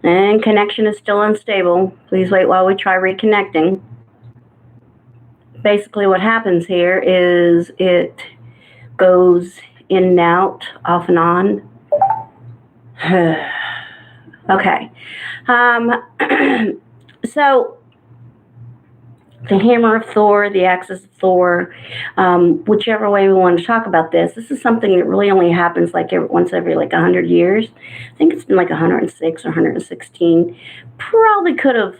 And connection is still unstable. Please wait while we try reconnecting. Basically what happens here is it goes in and out, off and on. Okay. So the hammer of Thor, the axis of Thor, whichever way we want to talk about this is something that really only happens like once every 100 years. I think it's been 106 or 116. Probably could have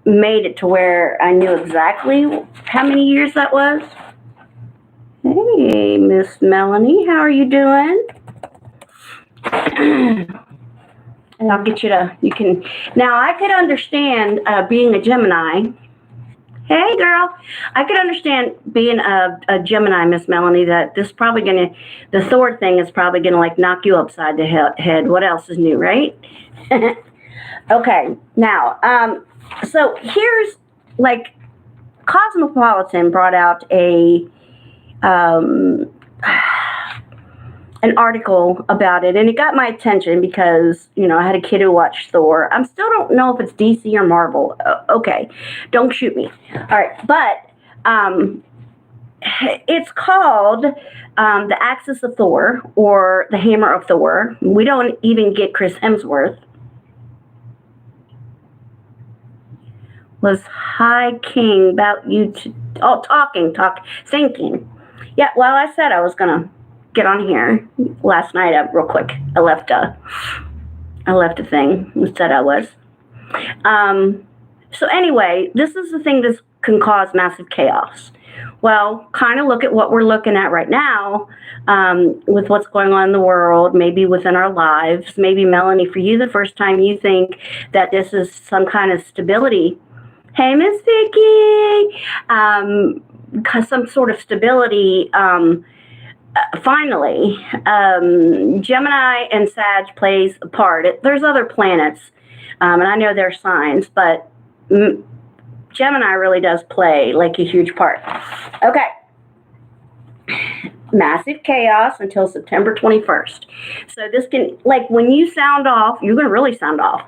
made it to where I knew exactly how many years that was. Hey, Miss Melanie, how are you doing? And I'll get you now I could understand being a Gemini. Hey, girl. I could understand being a Gemini, Miss Melanie, that this is probably the Thor thing is probably going to knock you upside the head. What else is new, right? Okay. Now, so here's Cosmopolitan brought out an article about it, and it got my attention because, I had a kid who watched Thor. I still don't know if it's DC or Marvel. Okay, don't shoot me. All right, but it's called the Axis of Thor, or the Hammer of Thor. We don't even get Chris Hemsworth. Was High King about you thinking. Yeah, well, I said I was going to get on here last night real quick. I left a thing and said I was. So anyway, this is the thing that can cause massive chaos. Well, kind of look at what we're looking at right now with what's going on in the world, maybe within our lives. Maybe, Melanie, for you, the first time you think that this is some kind of stability. Hey, Miss Vicky! Some sort of stability. Finally, Gemini and Sag plays a part. There's other planets, and I know their signs, but Gemini really does play a huge part. Okay. Massive chaos until September 21st. So this can, when you sound off, you're going to really sound off.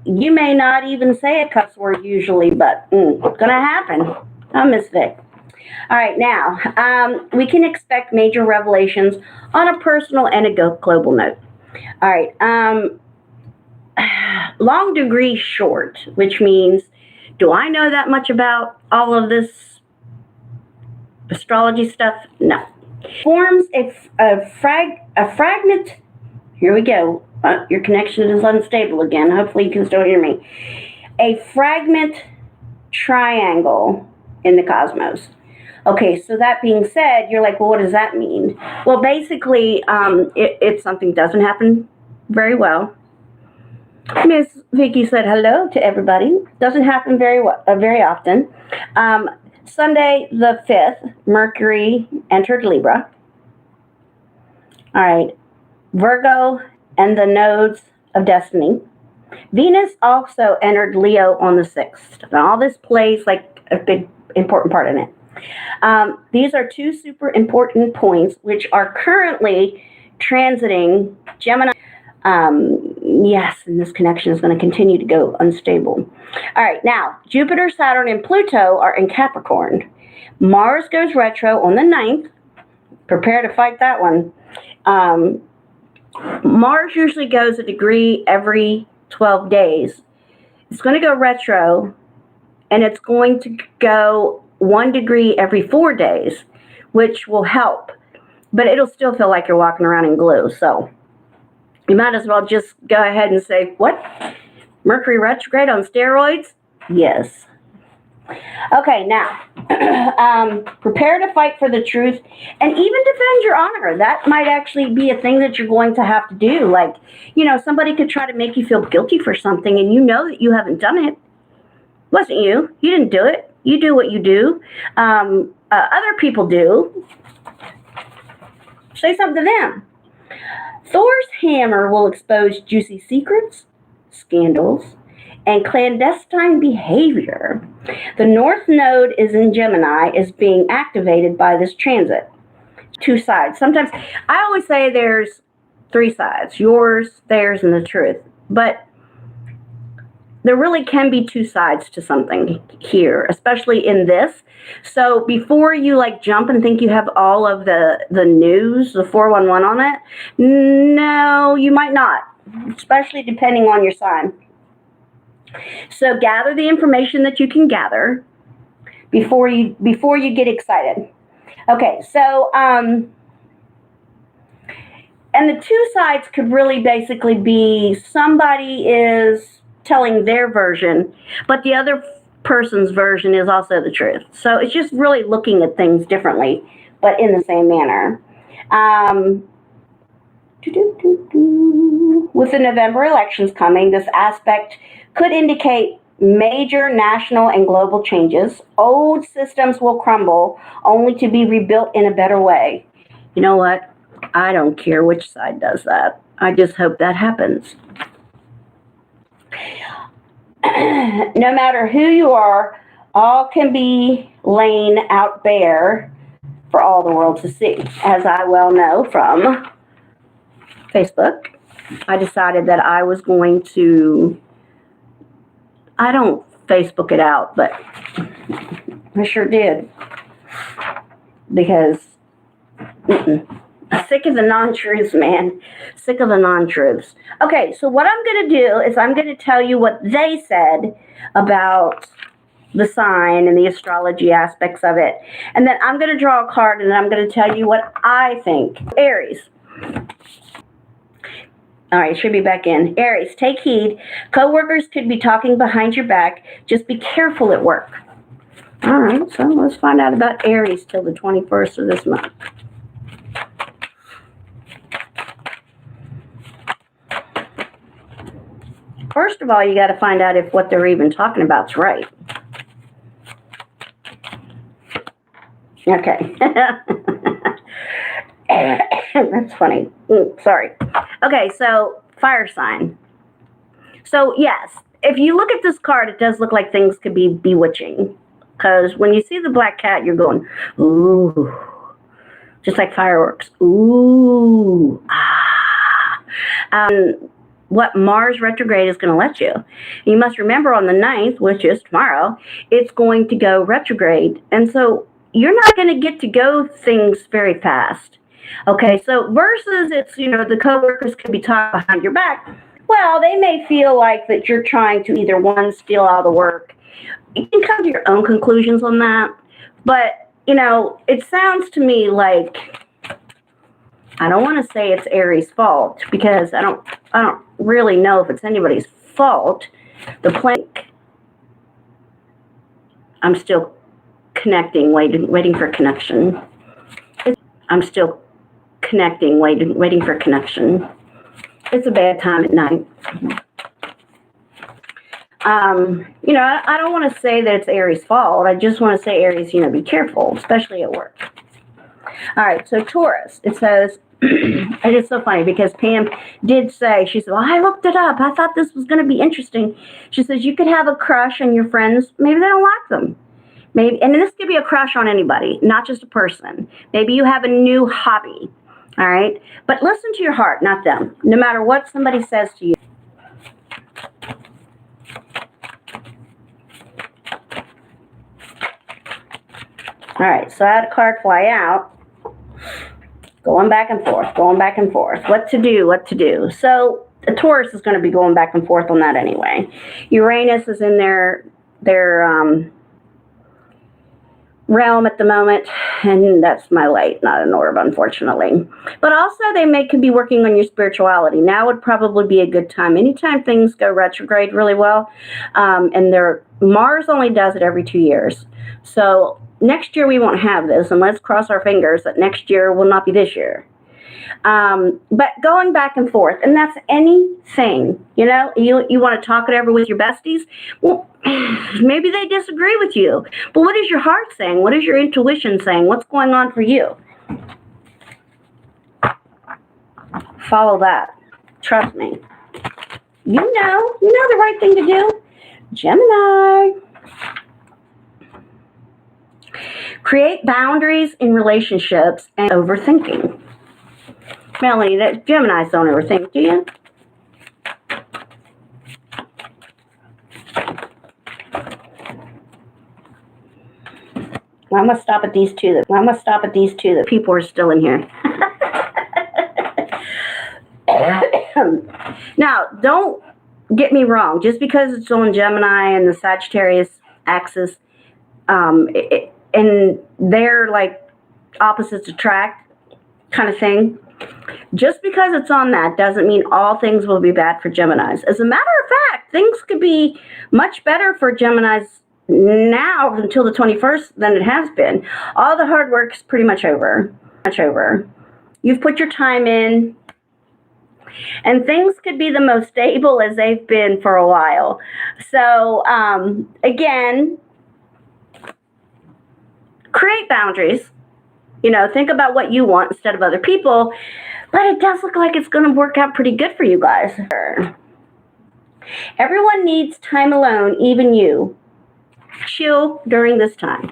You may not even say a cuss word usually, but it's going to happen. I'm Miss Vic. All right, now, we can expect major revelations on a personal and a global note. All right, long degree short, which means, do I know that much about all of this astrology stuff? No. Forms a fragment. Here we go. Your connection is unstable again. Hopefully you can still hear me. A fragment triangle in the cosmos. Okay, so that being said, you're well, what does that mean? Well, basically, it's something doesn't happen very well. Miss Vicky said hello to everybody. Doesn't happen very often. Sunday the 5th, Mercury entered Libra. All right, Virgo and the nodes of destiny. Venus also entered Leo on the 6th. And all this plays a big important part in it. These are two super important points which are currently transiting Gemini. Yes, and this connection is going to continue to go unstable. All right, now, Jupiter, Saturn, and Pluto are in Capricorn. Mars goes retro on the 9th. Prepare to fight that one. Mars usually goes a degree every 12 days. It's going to go retro, and it's going to go 1 degree every 4 days, which will help. But it'll still feel like you're walking around in glue, so you might as well just go ahead and say, what? Mercury retrograde on steroids? Yes. Okay, now, prepare to fight for the truth and even defend your honor. That might actually be a thing that you're going to have to do. Somebody could try to make you feel guilty for something, and you know that you haven't done it. It wasn't you. You didn't do it. You do what you do. Other people do. Say something to them. Thor's hammer will expose juicy secrets, scandals, and clandestine behavior. The North Node is in Gemini, is being activated by this transit. 2 sides. Sometimes, I always say there's 3 sides. Yours, theirs, and the truth. but there really can be two sides to something here, especially in this. So before you like jump and think you have all of the news, the 411 on it, no, you might not, especially depending on your sign. So gather the information that you can gather before you get excited. Okay, so and the two sides could really basically be somebody is telling their version, but the other person's version is also the truth. So it's just really looking at things differently, but in the same manner. With the November elections coming, this aspect could indicate major national and global changes. Old systems will crumble, only to be rebuilt in a better way. You know what? I don't care which side does that. I just hope that happens. No matter who you are, all can be laid out bare for all the world to see. As I well know from Facebook, I decided that I was going to, I don't Facebook it out, but I sure did. Because, I'm sick of the non-truths, man. Sick of the non-truths. Okay, so what I'm going to do is I'm going to tell you what they said about the sign and the astrology aspects of it. And then I'm going to draw a card and then I'm going to tell you what I think. Aries. All right, should be back in. Aries, take heed. Co-workers could be talking behind your back. Just be careful at work. All right, so let's find out about Aries till the 21st of this month. First of all, you got to find out if what they're even talking about is right. Okay. That's funny. Sorry. Okay, so fire sign. So yes, if you look at this card, it does look like things could be bewitching. Because when you see the black cat, you're going, ooh. Just like fireworks. Ooh. Ah. What Mars retrograde is going to let you. You must remember on the 9th, which is tomorrow, it's going to go retrograde. And so you're not going to get to go things very fast. Okay, so versus it's, the coworkers could be talking behind your back. Well, they may feel like that you're trying to either one, steal all the work. You can come to your own conclusions on that. But, it sounds to me like, I don't want to say it's Aries' fault because I don't really know if it's anybody's fault. The plank, I'm still connecting, waiting for connection. I'm still connecting, waiting for connection. It's a bad time at night. I don't want to say that it's Aries' fault. I just want to say Aries, be careful, especially at work. All right, so Taurus, it says, it is so funny because Pam did say, she said, well, I looked it up. I thought this was going to be interesting. She says, you could have a crush on your friends. Maybe they don't like them. Maybe, and this could be a crush on anybody, not just a person. Maybe you have a new hobby. All right. But listen to your heart, not them. No matter what somebody says to you. All right. So I had a card fly out. Going back and forth, What to do. So the Taurus is going to be going back and forth on that anyway. Uranus is in their realm at the moment, and that's my light, not an orb, unfortunately. But also could be working on your spirituality. Now would probably be a good time. Anytime things go retrograde really well, and Mars only does it every 2 years. So next year we won't have this, and let's cross our fingers that next year will not be this year. But going back and forth, and that's anything, you want to talk it over with your besties. Well, maybe they disagree with you, but what is your heart saying? What is your intuition saying? What's going on for you? Follow that. Trust me. You know the right thing to do. Gemini. Create boundaries in relationships and overthinking. Melanie, that Geminis don't overthink, do you? I must stop at these two. I must stop at these two. The people are still in here. Now, don't get me wrong. Just because it's on Gemini and the Sagittarius axis, and they're like opposites attract kind of thing. Just because it's on that doesn't mean all things will be bad for Geminis. As a matter of fact, things could be much better for Geminis now until the 21st than it has been. All the hard work's pretty much over. You've put your time in, and things could be the most stable as they've been for a while. So, again, create boundaries. You know, think about what you want instead of other people. But it does look like it's going to work out pretty good for you guys. Everyone needs time alone, even you. Chill during this time.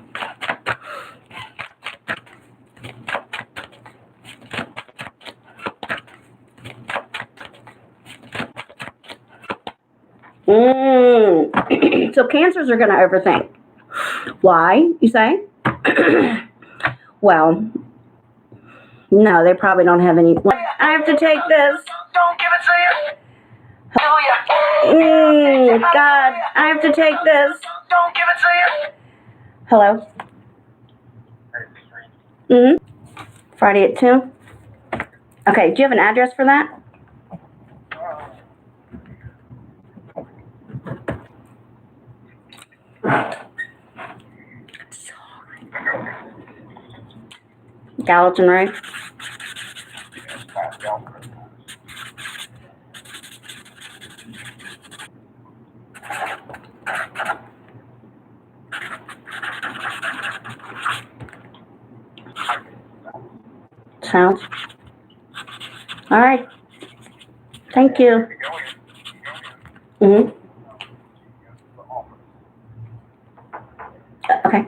So Cancers are going to overthink. Why, you say? Well, no, they probably don't have any. I have to take this. Don't give it to you. God, I have to take this. Don't give it to you. Hello? Friday at 2? Okay, do you have an address for that? Gallatin Road. Sounds. All right. Thank you. Okay.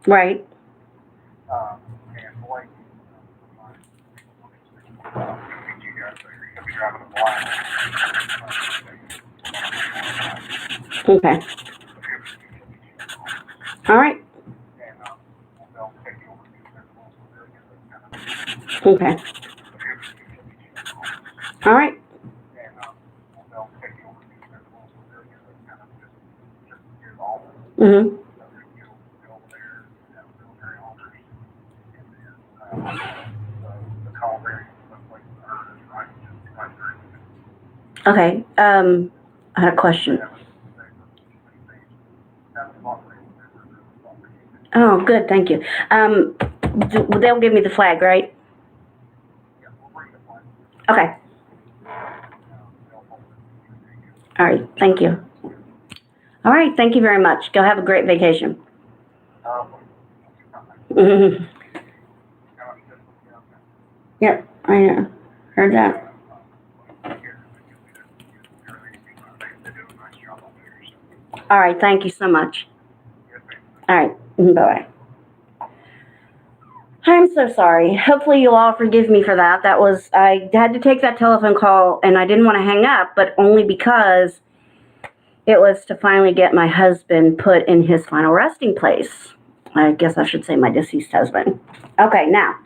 Right. Okay. All right. Okay. All right. Okay. I had a question. Oh, good. Thank you. They'll give me the flag, right? Okay. All right. Thank you. All right. Thank you very much. Go have a great vacation. Yep. I know. Heard that. All right. Thank you so much. All right. Bye-bye. I'm so sorry. Hopefully you'll all forgive me for that. I had to take that telephone call, and I didn't want to hang up, but only because it was to finally get my husband put in his final resting place. I guess I should say my deceased husband. Okay, now,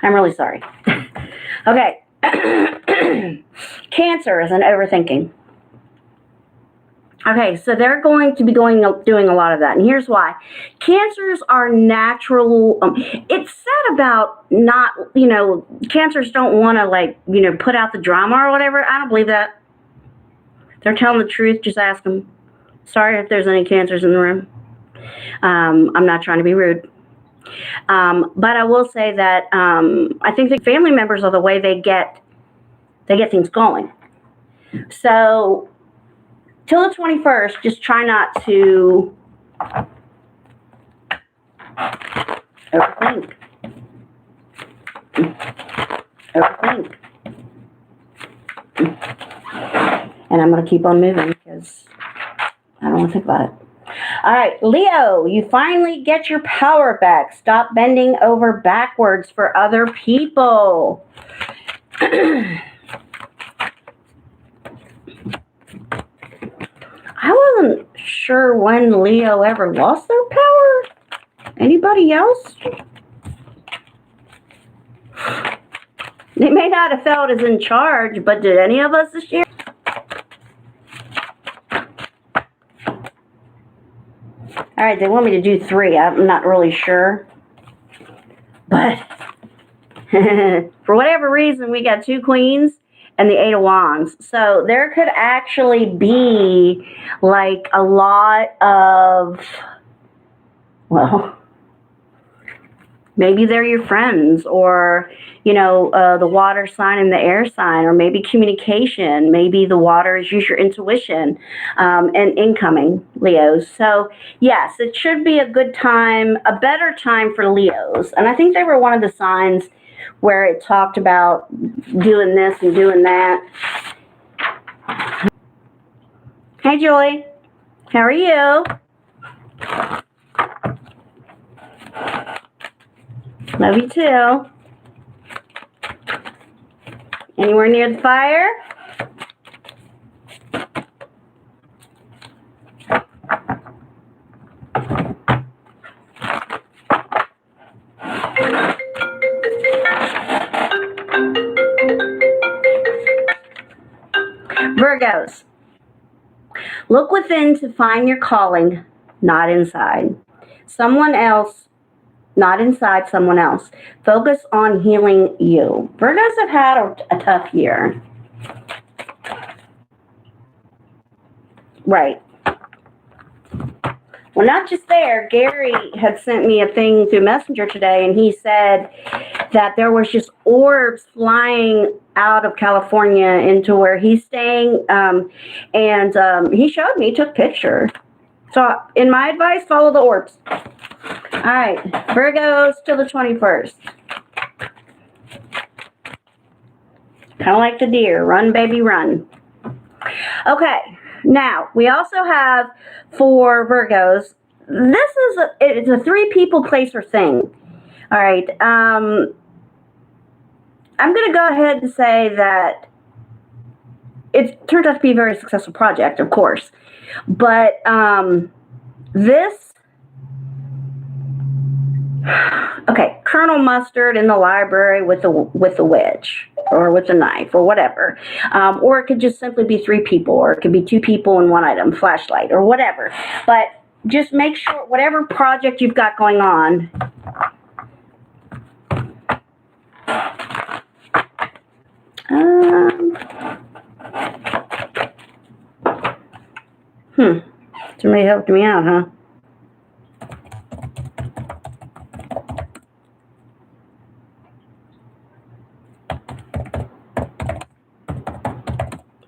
I'm really sorry. Okay. Cancer is an overthinking. Okay, so they're going to be doing a lot of that, and here's why. Cancers are natural. It's said about not, cancers don't want to, put out the drama or whatever. I don't believe that. They're telling the truth. Just ask them. Sorry if there's any cancers in the room. I'm not trying to be rude. But I will say that I think the family members are the way they get things going. So till the 21st, just try not to overthink. And I'm going to keep on moving because I don't want to think about it. All right, Leo, you finally get your power back. Stop bending over backwards for other people. I wasn't sure when Leo ever lost their power. Anybody else? They may not have felt as in charge, but did any of us this year? All right, they want me to do 3. I'm not really sure. But for whatever reason, we got 2 queens and the 8 of wands. So there could actually be like a lot of, well, maybe they're your friends, or, you know, the water sign and the air sign, or maybe communication. Maybe the water is use your intuition, and incoming Leos. So yes, it should be a good time, a better time for Leos. And I think they were one of the signs where it talked about doing this and doing that. Hey, Julie. How are you? Love you too. Anywhere near the fire? Virgos. Look within to find your calling, not inside. Someone else, not inside someone else. Focus on healing you. Virgos have had a tough year. Right. Well, not just there. Gary had sent me a thing through Messenger today, and he said that there was just orbs flying out of California into where he's staying, and he showed me, took pictures. So, in my advice, follow the orbs. All right, Virgos till the 21st. Kind of like the deer, run, baby, run. Okay, now we also have for Virgos. This is it's a 3 people, place, or thing. All right, I'm going to go ahead and say that it turned out to be a very successful project, of course. But this, okay, Colonel Mustard in the library with the witch, or with a knife, or whatever. Or it could just simply be 3 people, or it could be 2 people and 1 item, flashlight, or whatever. But just make sure whatever project you've got going on, somebody helped me out, huh?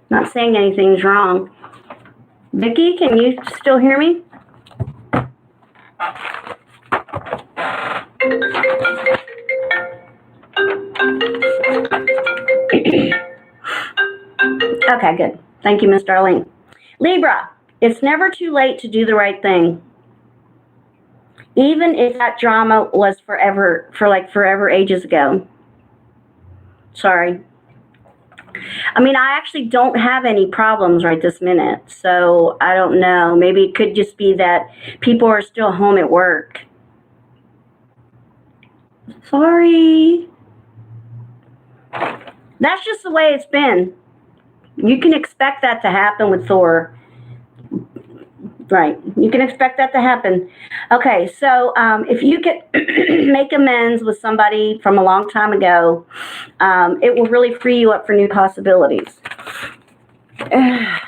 Not saying anything's wrong. Vicki, can you still hear me? Okay, good. Thank you, Miss Darlene. Libra, it's never too late to do the right thing. Even if that drama was forever ages ago. Sorry. I mean, I actually don't have any problems right this minute, so I don't know. Maybe it could just be that people are still home at work. Sorry. That's just the way it's been. You can expect that to happen with Thor. Right. You can expect that to happen. Okay, so if you could make amends with somebody from a long time ago, it will really free you up for new possibilities. I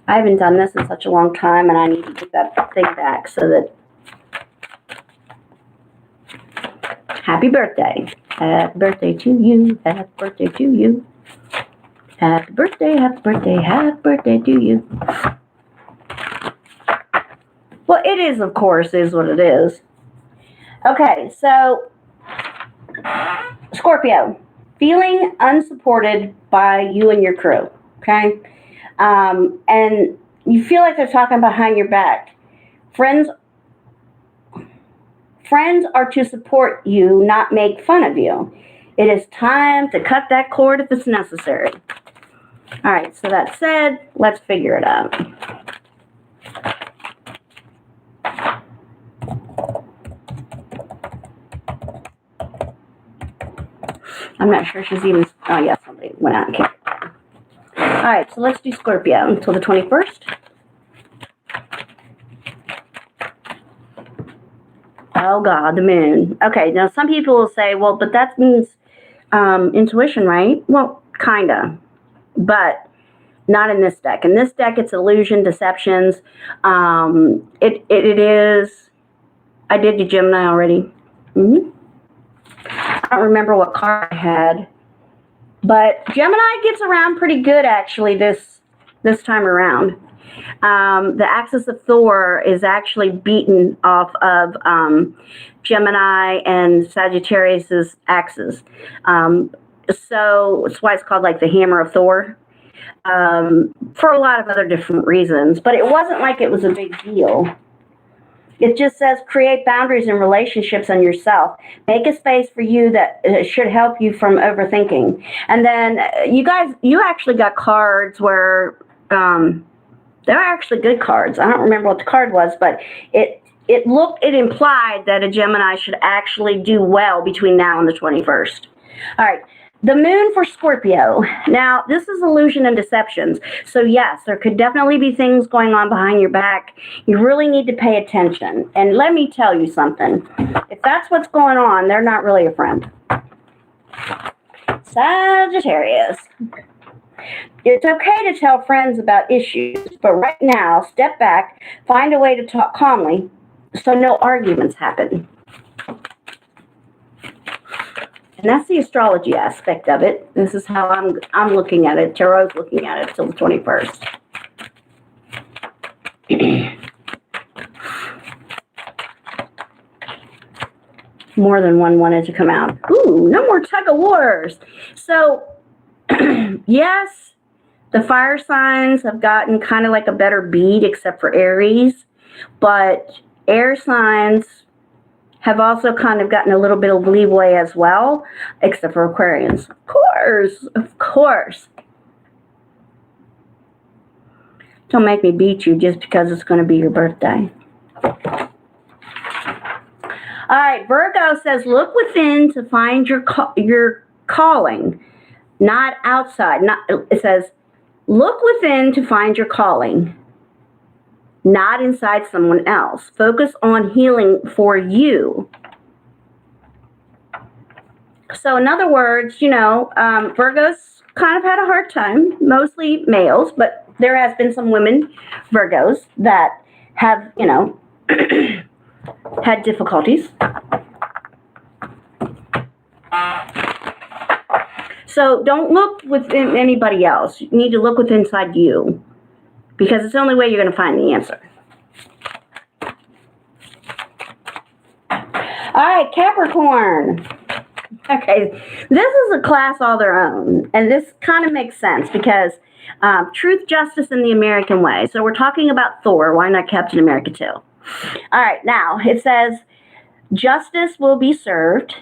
haven't done this in such a long time, and I need to get that thing back so that... Happy birthday. Happy birthday to you. Happy birthday to you. Happy birthday, happy birthday, happy birthday to you. Well, it is, of course, is what it is. Okay, so Scorpio, feeling unsupported by you and your crew, okay? And you feel like they're talking behind your back. Friends are to support you, not make fun of you. It is time to cut that cord if it's necessary. All right, so that said, let's figure it out. I'm not sure she's even, oh yeah, somebody went out and came. All right, so let's do Scorpio until the 21st. Oh God, the moon. Okay, now some people will say, well, but that means intuition, right? Well, kinda, but not in this deck. In this deck, it's illusion, deceptions. It is, I did the Gemini already. I don't remember what card I had, but Gemini gets around pretty good actually this time around. The axis of Thor is actually beaten off of Gemini and Sagittarius's axis. So that's why it's called like the hammer of Thor, for a lot of other different reasons. But it wasn't like it was a big deal. It just says create boundaries in relationships and yourself. Make a space for you that should help you from overthinking. And then you actually got cards where they're actually good cards. I don't remember what the card was, but it implied that a Gemini should actually do well between now and the 21st. All right. The moon for Scorpio. Now, this is illusion and deceptions. So yes, there could definitely be things going on behind your back. You really need to pay attention. And let me tell you something. If that's what's going on, they're not really a friend. Sagittarius. It's okay to tell friends about issues, but right now, step back, find a way to talk calmly so no arguments happen. And that's the astrology aspect of it. This is how I'm looking at it. Tarot's looking at it till the 21st. More than one wanted to come out. Ooh, no more tug of wars. So, yes, the fire signs have gotten kind of like a better beat, except for Aries. But air signs have also kind of gotten a little bit of leeway as well, except for Aquarians. Of course. Don't make me beat you just because it's going to be your birthday. All right, Virgo says, look within to find your calling, not outside. It says, look within to find your calling, not inside someone else. Focus on healing for you. So in other words, Virgos kind of had a hard time, mostly males, but there has been some women, Virgos, that have, had difficulties. So don't look within anybody else. You need to look within inside you, because it's the only way you're going to find the answer. All right, Capricorn. Okay, this is a class all their own, and this kind of makes sense because truth, justice, and the American way. So we're talking about Thor. Why not Captain America too? All right, now it says justice will be served.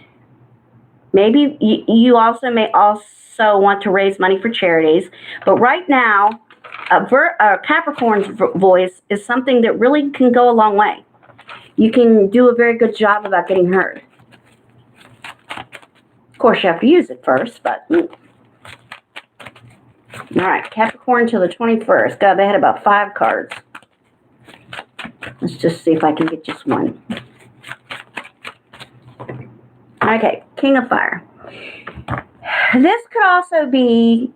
Maybe you also may also want to raise money for charities, but right now, Capricorn's voice is something that really can go a long way. You can do a very good job about getting heard. Of course, you have to use it first, but... All right, Capricorn till the 21st. God, they had about 5 cards. Let's just see if I can get just one. Okay, King of Fire. This could also be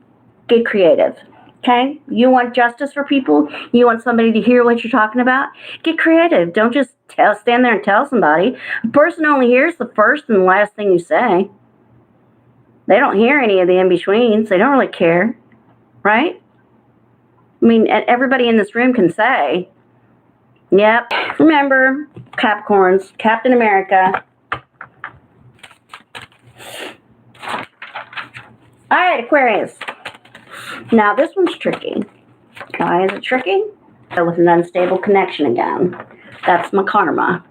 get creative. Okay? You want justice for people? You want somebody to hear what you're talking about? Get creative. Don't just stand there and tell somebody. A person only hears the first and the last thing you say. They don't hear any of the in-betweens. They don't really care. Right? I mean, everybody in this room can say, yep, remember, Capricorns, Captain America. All right, Aquarius. Now, this one's tricky. Why is it tricky? With an unstable connection again. That's my karma.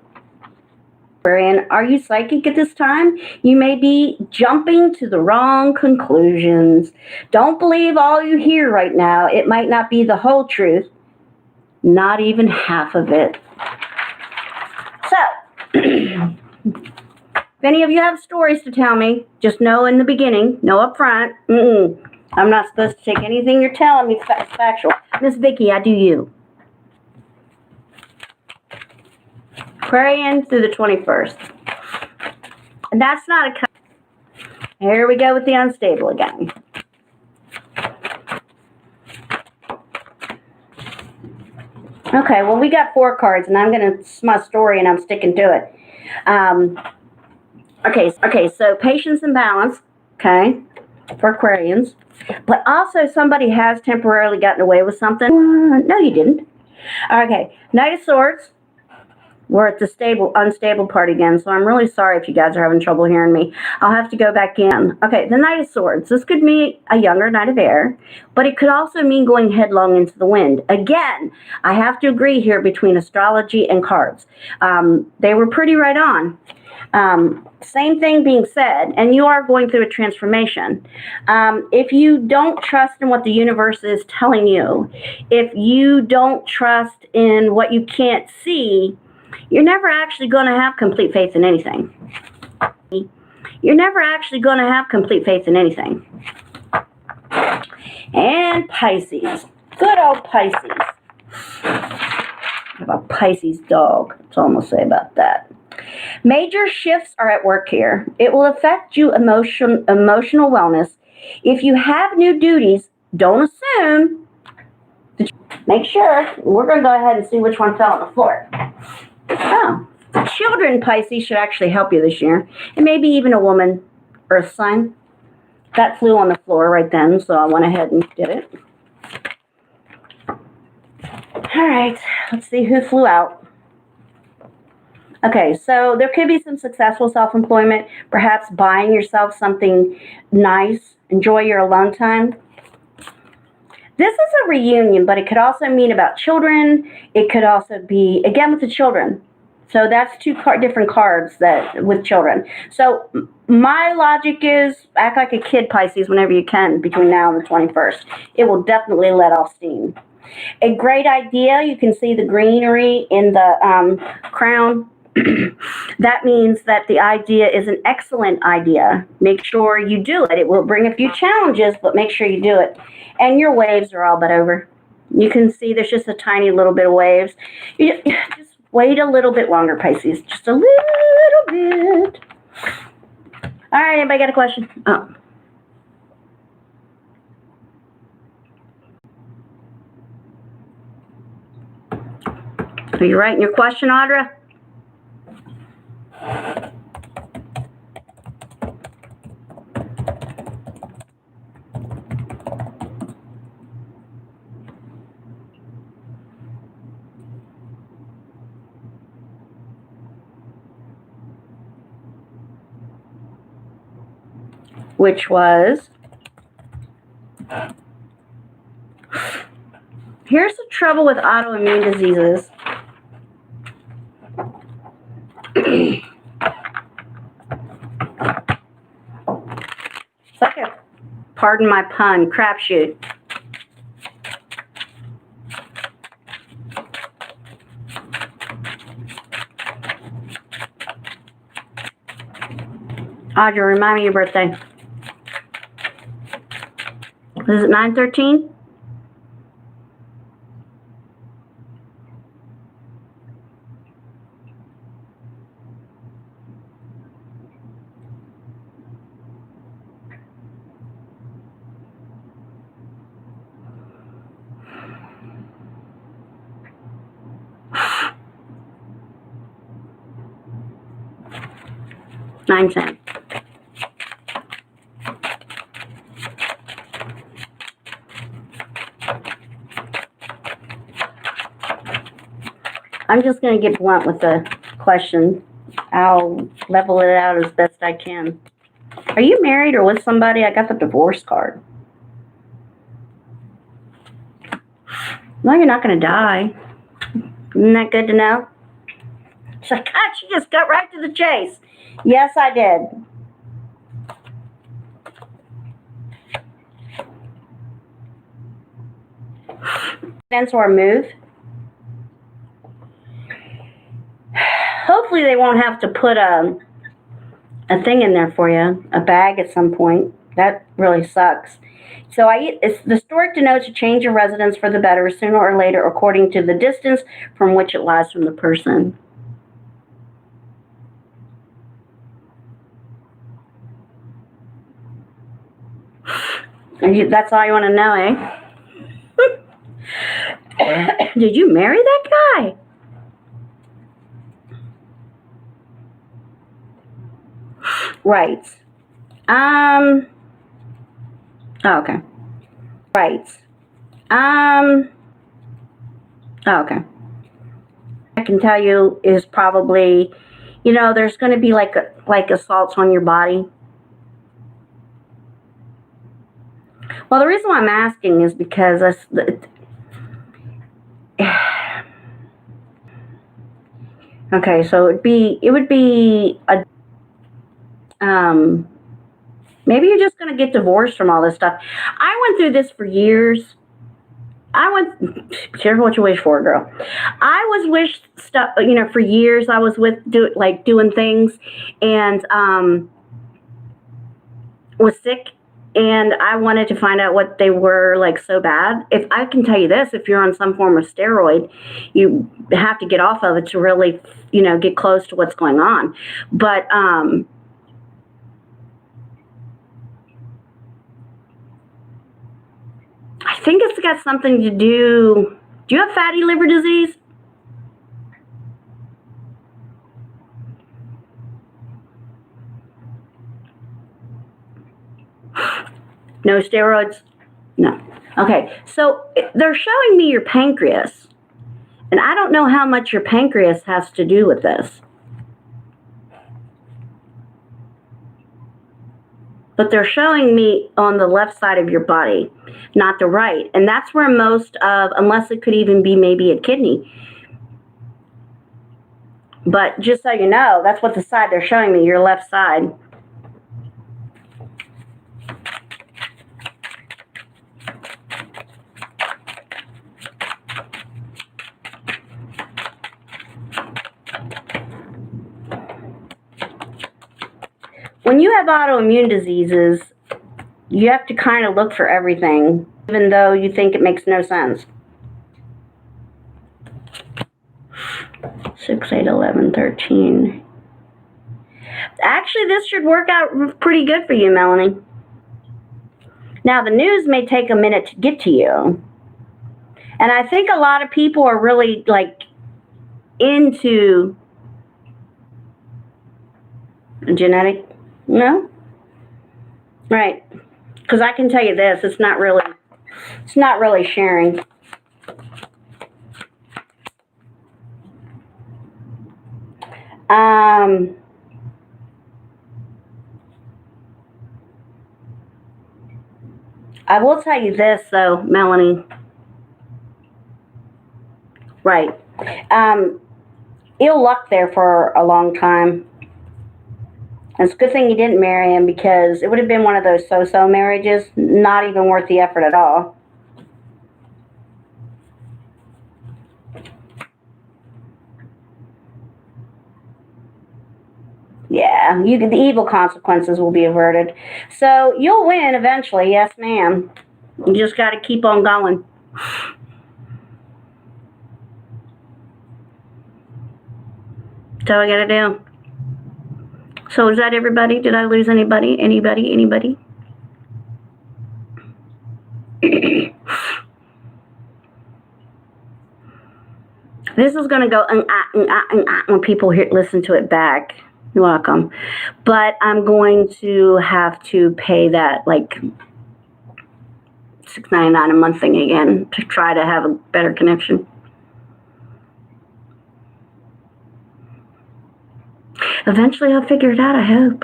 And are you psychic at this time? You may be jumping to the wrong conclusions. Don't believe all you hear right now. It might not be the whole truth. Not even half of it. So, if any of you have stories to tell me, just know in the beginning, know up front, I'm not supposed to take anything you're telling me as factual. Miss Vicky, I do you. Praying through the 21st. And that's not a... Here we go with the unstable again. Okay, well, we got 4 cards, and I'm going to... It's my story, and I'm sticking to it. Okay, so patience and balance, okay, for Aquarians. But also somebody has temporarily gotten away with something. No, you didn't. Okay, Knight of Swords. We're at the unstable part again, so I'm really sorry if you guys are having trouble hearing me. I'll have to go back in. Okay, the Knight of Swords. This could be a younger Knight of Air, but it could also mean going headlong into the wind. Again, I have to agree here between astrology and cards. They were pretty right on. Same thing being said, and you are going through a transformation. If you don't trust in what the universe is telling you, if you don't trust in what you can't see, you're never actually going to have complete faith in anything. You're never actually going to have complete faith in anything. And Pisces. Good old Pisces. I have a Pisces dog. That's all I'm going to say about that. Major shifts are at work here. It will affect you emotional wellness. If you have new duties, don't assume. Make sure. We're going to go ahead and see which one fell on the floor. Oh, children, Pisces, should actually help you this year. And maybe even a woman, earth sign. That flew on the floor right then, so I went ahead and did it. All right, let's see who flew out. Okay, so there could be some successful self-employment, perhaps buying yourself something nice, enjoy your alone time. This is a reunion, but it could also mean about children. It could also be, again, with the children. So that's 2 different cards that with children. So my logic is act like a kid, Pisces, whenever you can between now and the 21st. It will definitely let off steam. A great idea. You can see the greenery in the crown. That means that the idea is an excellent idea. Make sure you do it. It will bring a few challenges, but make sure you do it. And your waves are all but over. You can see there's just a tiny little bit of waves. You just wait a little bit longer, Pisces. Just a little bit. All right, anybody got a question? Oh. Are you writing your question, Audra? Which was, here's the trouble with autoimmune diseases. It's like a, pardon my pun, crapshoot. Audrey, remind me of your birthday. Is it 9/13? $9. I'm just going to get blunt with the question. I'll level it out as best I can. Are you married or with somebody? I got the divorce card. No, you're not going to die. Isn't that good to know? She's like, God, she just got right to the chase. Yes, I did. Or move. Hopefully they won't have to put a thing in there for you, a bag at some point. That really sucks. So the stork denotes a change of residence for the better sooner or later according to the distance from which it lies from the person. That's all you want to know, eh? Did you marry that guy? Right. Oh, okay. Right. Oh, okay. I can tell you is probably, there's going to be like assaults on your body. Well, the reason why I'm asking is because okay, so it would be a maybe you're just going to get divorced from all this stuff. I went through this for years. Careful what you wish for, girl. I was wished stuff, for years. I was doing things, and was sick, and I wanted to find out what they were like so bad. If I can tell you this, if you're on some form of steroid, you have to get off of it to really, get close to what's going on. But I think it's got something to do. Do you have fatty liver disease? No steroids? No. Okay, so they're showing me your pancreas. And I don't know how much your pancreas has to do with this. But they're showing me on the left side of your body, not the right. And that's where most of, unless it could even be maybe a kidney. But just so you know, that's what the side they're showing me, your left side. When you have autoimmune diseases, you have to kind of look for everything, even though you think it makes no sense. 6, 8, 11, 13. Actually, this should work out pretty good for you, Melanie. Now, the news may take a minute to get to you. And I think a lot of people are really, into genetic. No? Right. Because I can tell you this, it's not really sharing. I will tell you this, though, Melanie. Right. Ill luck there for a long time. It's a good thing you didn't marry him because it would have been one of those so-so marriages, not even worth the effort at all. Yeah, the evil consequences will be averted. So you'll win eventually, yes, ma'am. You just got to keep on going. That's all I got to do. So is that everybody? Did I lose anybody? Anybody? This is going to go when people listen to it back. You're welcome. But I'm going to have to pay that $6.99 a month thing again to try to have a better connection. Eventually I'll figure it out, I hope.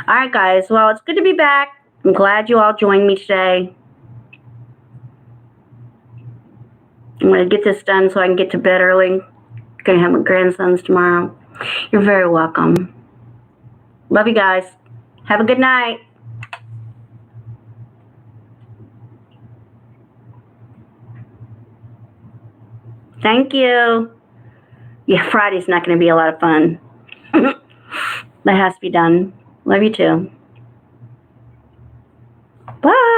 All right, guys. Well, it's good to be back. I'm glad you all joined me today. I'm going to get this done so I can get to bed early. Going to have my grandsons tomorrow. You're very welcome. Love you guys. Have a good night. Thank you. Yeah, Friday's not going to be a lot of fun. That has to be done. Love you too. Bye.